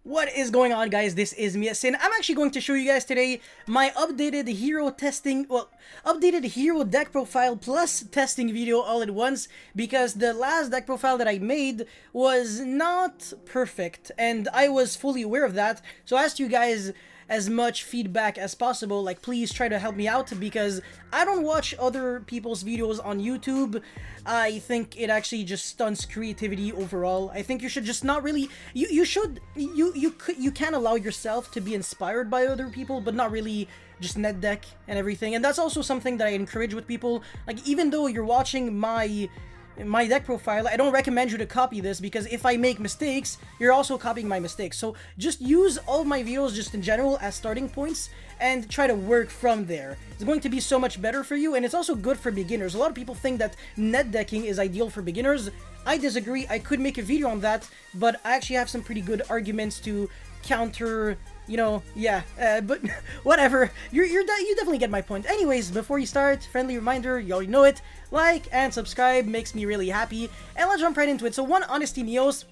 What is going on, guys? This is Miasin. I'm actually going to show you guys today my updated hero testing, updated hero deck profile plus testing video all at once, because the last deck profile that I made was not perfect and I was fully aware of that. So I asked you guys as much feedback as possible, like please try to help me out, because I don't watch other people's videos on YouTube. I think it actually just stunts creativity overall. I think you should just not really, you can allow yourself to be inspired by other people, but not really just net deck and everything. And that's also something that I encourage with people. Like, even though you're watching my deck profile, I don't recommend you to copy this, because if I make mistakes, you're also copying my mistakes. So just use all of my videos just in general as starting points and try to work from there. It's going to be so much better for you, and it's also good for beginners. A lot of people think that net decking is ideal for beginners. I disagree. I could make a video on that, but I actually have some pretty good arguments to counter, you know, but whatever. You definitely get my point. Anyways, before you start, friendly reminder, you already know it, like and subscribe makes me really happy, and let's jump right into it. So, one, Honesty Neos.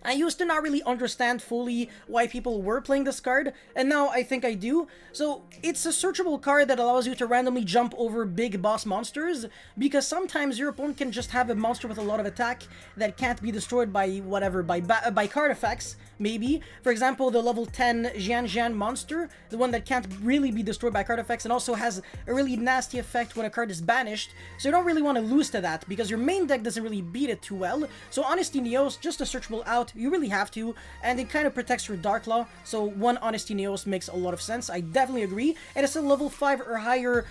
I used to not really understand fully why people were playing this card, and now I think I do. So, it's a searchable card that allows you to randomly jump over big boss monsters, because sometimes your opponent can just have a monster with a lot of attack that can't be destroyed by whatever, by card effects, maybe. For example, the level 10 Jian monster, the one that can't really be destroyed by card effects, and also has a really nasty effect when a card is banished, so you don't really want to lose to that, because your main deck doesn't really beat it too well. So Honesty Neos, just a searchable out, you really have to, and it kind of protects your Dark Claw, so one Honesty Neos makes a lot of sense. I definitely agree, and it's a level 5 or higher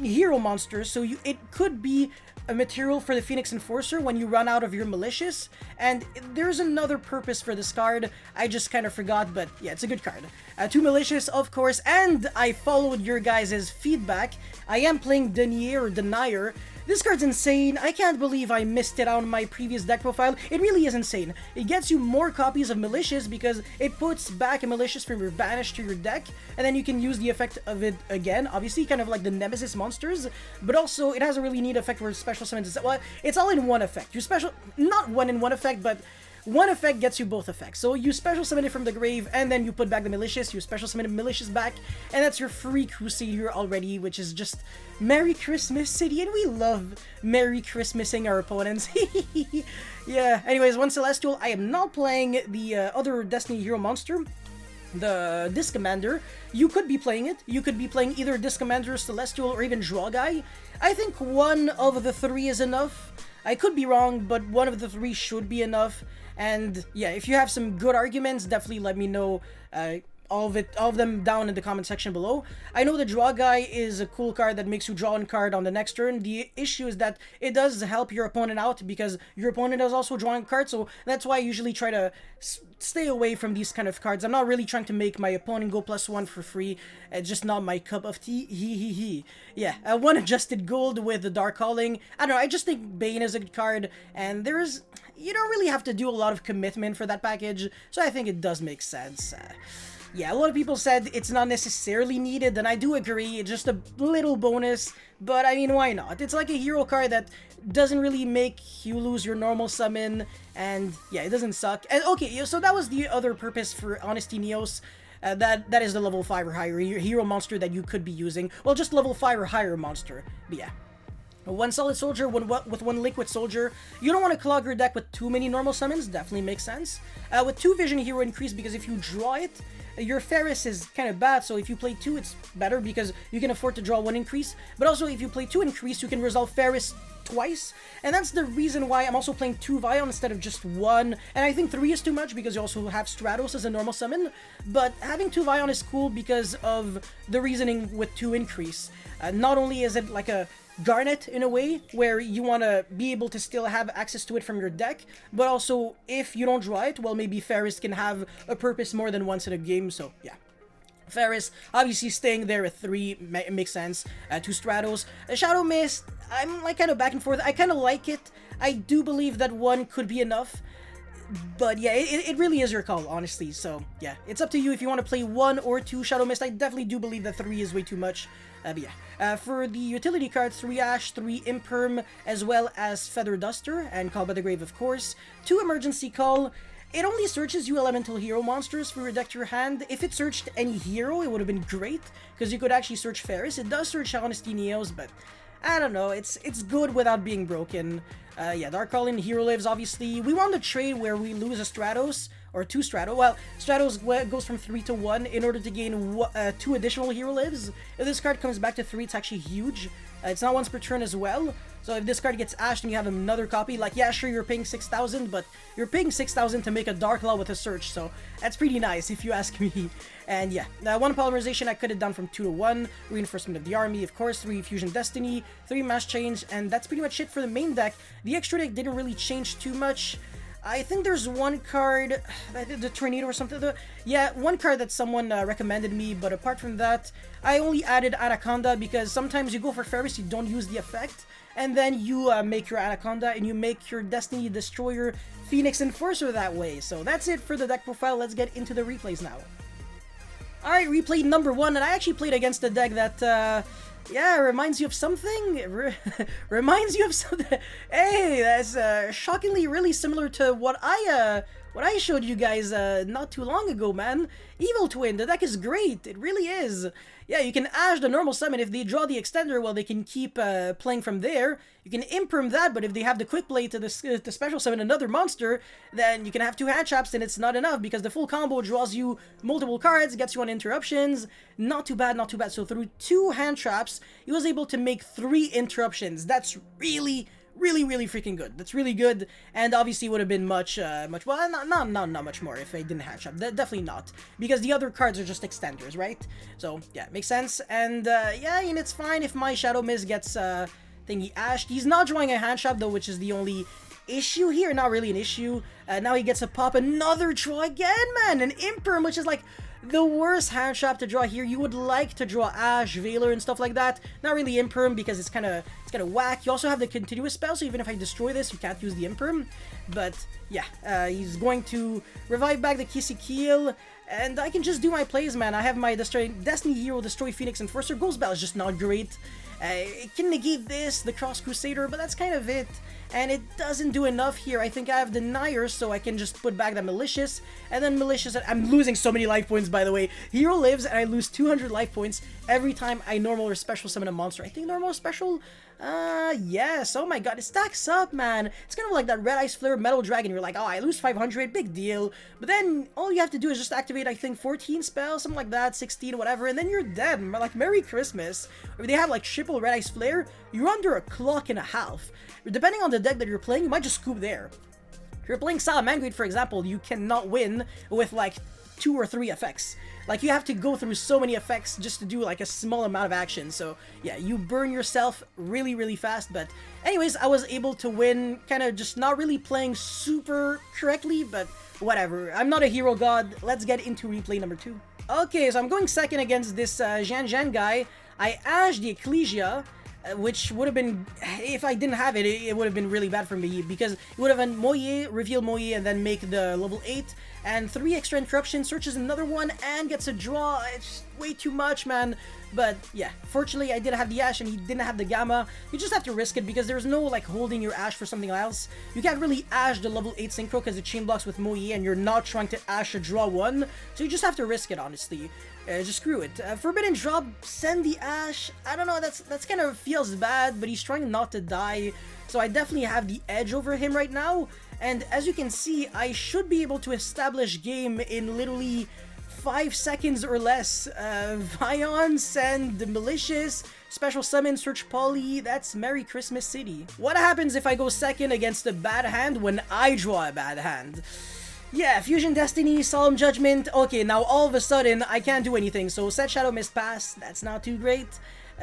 hero monster, so it could be a material for the Phoenix Enforcer when you run out of your Malicious, and there's another purpose for this card, I just kind of forgot, but yeah, it's a good card. 2 Malicious, of course, and I followed your guys' feedback. I am playing Denier or Denier. This card's insane. I can't believe I missed it on my previous deck profile. It really is insane. It gets you more copies of Malicious because it puts back a Malicious from your banish to your deck, and then you can use the effect of it again, obviously, kind of like the Nemesis monsters, but also it has a really neat effect where special summons. Well, it's all in one effect. Your special, not one in one effect, but one effect gets you both effects. So you special summon it from the grave, and then you put back the Malicious, you special summon the Malicious back, and that's your free Crusader already, which is just Merry Christmas City, and we love Merry Christmasing our opponents. Yeah, anyways, one Celestial. I am not playing the other Destiny Hero monster, the Disc Commander. You could be playing it. You could be playing either Disc Commander, Celestial, or even Draw Guy. I think one of the three is enough. I could be wrong, but one of the three should be enough. And yeah, if you have some good arguments, definitely let me know. All of them down in the comment section below. I know the Draw Guy is a cool card that makes you draw a card on the next turn. The issue is that it does help your opponent out, because your opponent is also drawing a card, so that's why I usually try to stay away from these kind of cards. I'm not really trying to make my opponent go +1 for free. It's just not my cup of tea. Yeah, one Adjusted Gold with the Dark Calling. I don't know, I just think Bane is a good card, and you don't really have to do a lot of commitment for that package, so I think it does make sense. Yeah, a lot of people said it's not necessarily needed, and I do agree, it's just a little bonus, but I mean, why not? It's like a hero card that doesn't really make you lose your normal summon, and yeah, it doesn't suck. And okay, so that was the other purpose for Honesty Neos. That is the level 5 or higher hero monster that you could be using. Well, just level 5 or higher monster, but yeah. One Solid Soldier with one Liquid Soldier. You don't want to clog your deck with too many normal summons, definitely makes sense. With 2 Vision Hero Increase, because if you draw it, your Ferris is kind of bad, so if you play 2, it's better because you can afford to draw 1 increase. But also, if you play 2 increase, you can resolve Ferris twice, and that's the reason why I'm also playing 2 Vion instead of just 1. And I think 3 is too much because you also have Stratos as a normal summon, but having 2 Vion is cool because of the reasoning with 2 increase. Not only is it like a Garnet in a way, where you want to be able to still have access to it from your deck, but also if you don't draw it, well, maybe Ferris can have a purpose more than once in a game, so yeah. Ferris, obviously staying there at 3 makes sense. 2 Stratos. Shadow Mist, I'm like kind of back and forth. I kind of like it. I do believe that 1 could be enough. But yeah, it really is your call, honestly. So yeah, it's up to you if you want to play 1 or 2 Shadow Mist. I definitely do believe that 3 is way too much. But yeah, for the utility cards, 3 Ash, 3 Imperm, as well as Feather Duster, and Call by the Grave, of course. 2 Emergency Call, it only searches you elemental hero monsters for your deck to your hand. If it searched any hero, it would have been great, because you could actually search Ferris. It does search Honesty Neos, but I don't know, it's good without being broken. Yeah, Dark Calling, Hero Lives, obviously. We want to trade where we lose a Stratos, or 2 Stratos. Well, Stratos goes from 3 to 1 in order to gain 2 additional Hero Lives. If this card comes back to 3, it's actually huge. It's not once per turn as well. So if this card gets ashed and you have another copy, like, yeah, sure, you're paying 6,000, but you're paying 6,000 to make a Dark Law with a search, so that's pretty nice if you ask me. And yeah, 1 Polymerization, I cut it down from 2 to 1, Reinforcement of the Army, of course, 3 Fusion Destiny, 3 Mass Change, and that's pretty much it for the main deck. The extra deck didn't really change too much. I think there's one card, the Tornado or something. Yeah, one card that someone recommended me, but apart from that, I only added Anaconda because sometimes you go for Ferris, you don't use the effect, and then you make your Anaconda and you make your Destiny Destroyer Phoenix Enforcer that way. So that's it for the deck profile. Let's get into the replays now. Alright, replay number 1, and I actually played against a deck that, yeah, reminds you of something. Reminds you of something. Hey, that's shockingly really similar to what I showed you guys not too long ago, man. Evil Twin, the deck is great. It really is. Yeah, you can Ash the normal summon. If they draw the extender, well, they can keep playing from there. You can imperm that, but if they have the quick play to special summon another monster, then you can have 2 hand traps, and it's not enough because the full combo draws you multiple cards, gets you on interruptions. Not too bad, not too bad. So through 2 hand traps, he was able to make 3 interruptions. That's really freaking good. That's really good, and obviously would have been much well, not much more if I didn't hatch up. Definitely not, because the other cards are just extenders, right? So yeah, makes sense. And yeah, and it's fine if my Shadow Mist gets thingy ashed. He's not drawing a hand trap though, which is the only issue here. Not really an issue. Now he gets to pop another draw again, man, an Imperm, which is like the worst hand trap to draw here. You would like to draw Ash, Veiler, and stuff like that. Not really Imperm because it's kind of whack. You also have the continuous spell, so even if I destroy this, you can't use the Imperm. But yeah, he's going to revive back the Kisikil, and I can just do my plays, man. I have my Destiny Hero, Destroy Phoenix Enforcer. Ghost Bell is just not great. It can negate this, the Cross Crusader, but that's kind of it. And it doesn't do enough here. I think I have Denier, so I can just put back the Malicious. And then Malicious, I'm losing so many life points, by the way. Hero lives, and I lose 200 life points every time I normal or special summon a monster. I think normal or special? Yes. Oh my god, it stacks up, man. It's kind of like that Red Ice Flare Metal Dragon. You're like, oh, I lose 500, big deal. But then all you have to do is just activate, I think, 14 spells, something like that, 16, whatever, and then you're dead. Like, Merry Christmas. If they have, like, triple Red Ice Flare, you're under a clock and a half. Depending on the deck that you're playing, you might just scoop there. If you're playing Salamangreat, for example, you cannot win with, like, 2 or 3 effects. Like, you have to go through so many effects just to do, like, a small amount of action. So, yeah, you burn yourself really fast. But anyways, I was able to win, kind of just not really playing super correctly, but whatever. I'm not a hero god. Let's get into replay number 2. Okay, so I'm going second against this Zhan guy. I ashed the Ecclesia, which would have been, if I didn't have it, it would have been really bad for me, because it would have been Moye, reveal Moye, and then make the level 8, and 3 extra interruptions, searches another one, and gets a draw. It's way too much, man. But yeah, fortunately I did have the Ash and he didn't have the Gamma. You just have to risk it because there's no like holding your Ash for something else. You can't really Ash the level 8 Synchro because it chain blocks with Moye and you're not trying to Ash a draw 1. So you just have to risk it, honestly. Just screw it. Forbidden Drop, send the Ash. I don't know, that's kind of feels bad, but he's trying not to die. So I definitely have the edge over him right now. And as you can see, I should be able to establish game in literally 5 seconds or less. Vion, send the Malicious, special summon, search Poly. That's Merry Christmas City. What happens if I go second against a bad hand when I draw a bad hand? Yeah, Fusion Destiny, Solemn Judgment. Okay, now all of a sudden, I can't do anything. So set Shadow Mist Pass, that's not too great.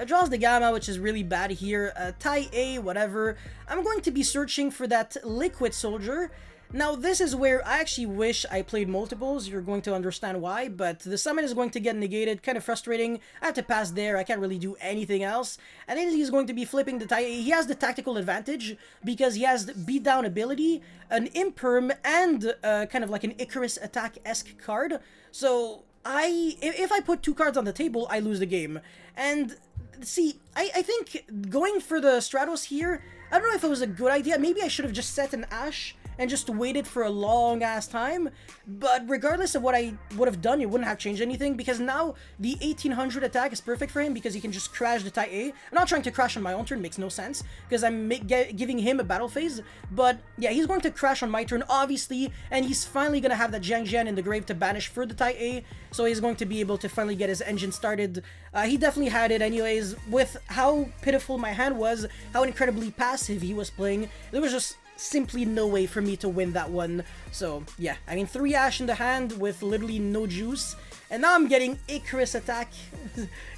Draws the Gamma, which is really bad here. Tai A, whatever. I'm going to be searching for that Liquid Soldier. Now, this is where I actually wish I played multiples. You're going to understand why, but the summon is going to get negated. Kind of frustrating. I have to pass there. I can't really do anything else. And then he's going to be flipping the Tai A. He has the tactical advantage because he has the beatdown ability, an Imperm, and kind of like an Icarus attack-esque card. So, if I put 2 cards on the table, I lose the game. And see, I think going for the Stratos here, I don't know if it was a good idea. Maybe I should have just set an Ash and just waited for a long ass time. But regardless of what I would have done, it wouldn't have changed anything, because now the 1800 attack is perfect for him because he can just crash the Tai A. I'm not trying to crash on my own turn, makes no sense, because I'm giving him a battle phase. But yeah, he's going to crash on my turn, obviously, and he's finally going to have that Jiang Jian in the grave to banish for the Tai A, so he's going to be able to finally get his engine started. He definitely had it anyways. With how pitiful my hand was, how incredibly passive he was playing, there was just simply no way for me to win that one. So yeah, I mean, 3 Ash in the hand with literally no juice, and now I'm getting Icarus attack.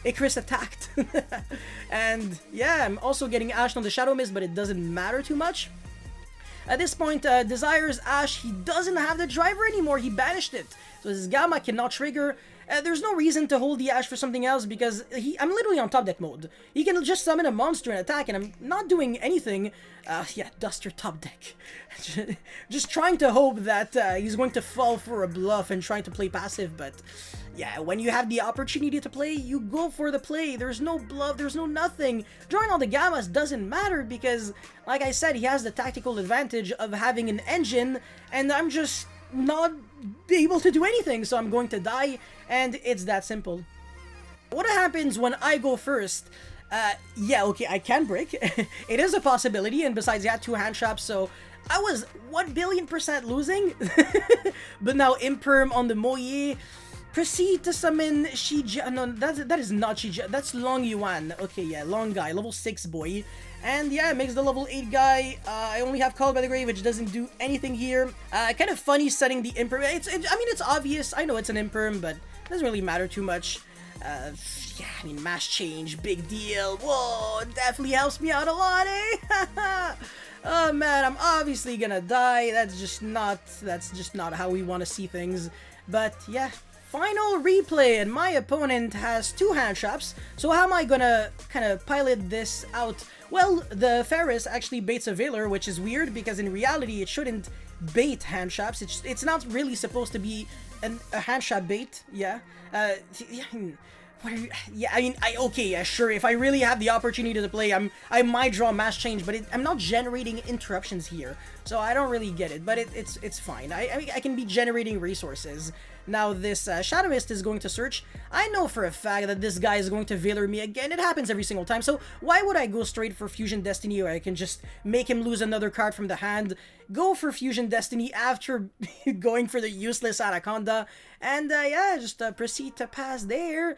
Icarus attacked. And yeah, I'm also getting Ash on the Shadow Mist, but it doesn't matter too much. At this point, Desire's Ash, he doesn't have the driver anymore, he banished it. So his Gamma cannot trigger. There's no reason to hold the Ash for something else, because I'm literally on top deck mode. He can just summon a monster and attack, and I'm not doing anything. Yeah, Duster top deck. Just trying to hope that he's going to fall for a bluff and trying to play passive, but yeah, when you have the opportunity to play, you go for the play. There's no bluff, there's no nothing. Drawing all the Gammas doesn't matter because, like I said, he has the tactical advantage of having an engine, and I'm just not able to do anything, so I'm going to die, and it's that simple. What happens when I go first? Yeah, okay, I can break. It is a possibility, and besides, he had 2 hand traps, so I was 1,000,000,000% losing. But now Imperm on the Moye. Proceed to summon Shijia. No, that is not Shijia. That's Long Yuan. Okay, yeah, long guy, level 6 boy. And yeah, it makes the level 8 guy. I only have Called by the Grave, which doesn't do anything here. Kind of funny setting the Imperm. I mean, it's obvious. I know it's an Imperm, but it doesn't really matter too much. Yeah, I mean, mass change, big deal. Whoa, definitely helps me out a lot, eh? Oh man, I'm obviously gonna die. That's just not how we want to see things. But yeah. Final replay, and my opponent has 2 hand traps, so how am I gonna kind of pilot this out? Well, the Ferris actually baits a Valor, which is weird because in reality it shouldn't bait hand traps. It's not really supposed to be a hand trap bait, yeah. Yeah, I mean, okay, yeah, sure, if I really have the opportunity to play, I might draw mass change, but I'm not generating interruptions here, so I don't really get it, but it's fine. I can be generating resources. Now this Shadow Mist is going to search. I know for a fact that this guy is going to Valor me again. It happens every single time, so why would I go straight for Fusion Destiny, or I can just make him lose another card from the hand, go for Fusion Destiny after going for the useless Anaconda, and yeah, just proceed to pass there.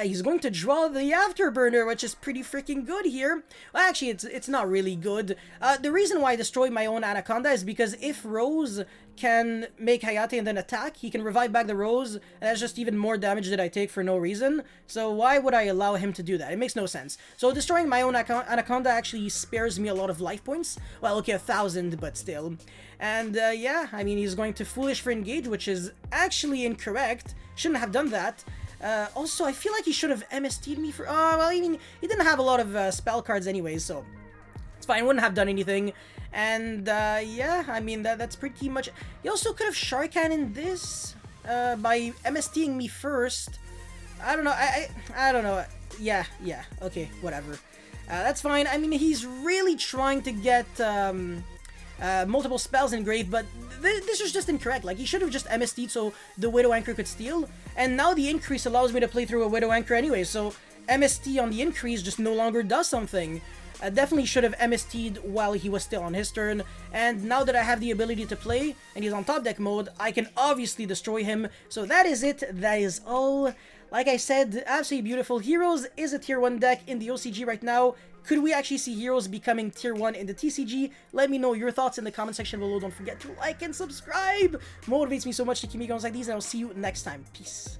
He's going to draw the Afterburner, which is pretty freaking good here. Well, actually, it's not really good. The reason why I destroyed my own Anaconda is because if Rose can make Hayate and then attack, he can revive back the Rose, and that's just even more damage that I take for no reason. So why would I allow him to do that? It makes no sense. So destroying my own Anaconda actually spares me a lot of life points. Well, okay, 1,000, but still. And yeah, I mean, he's going to Foolish for Engage, which is actually incorrect. Shouldn't have done that. Also, I feel like he should have MST'd me for... well, I mean, he didn't have a lot of spell cards anyways, so it's fine. Wouldn't have done anything. And yeah, I mean, that's pretty much... He also could have Shark Cannon this by MSTing me first. I don't know. I don't know. Yeah, okay, whatever. That's fine. I mean, he's really trying to get multiple spells engraved, but this is just incorrect. Like, he should have just MST'd so the Widow Anchor could steal, and now the increase allows me to play through a Widow Anchor anyway, so MST on the increase just no longer does something. Definitely should have MST'd while he was still on his turn, and now that I have the ability to play, and he's on top deck mode, I can obviously destroy him. So that is it, that is all. Like I said, absolutely beautiful. Heroes is a tier 1 deck in the OCG right now. Could we actually see Heroes becoming tier 1 in the TCG? Let me know your thoughts in the comment section below. Don't forget to like and subscribe. Motivates me so much to keep me going like these, and I'll see you next time. Peace.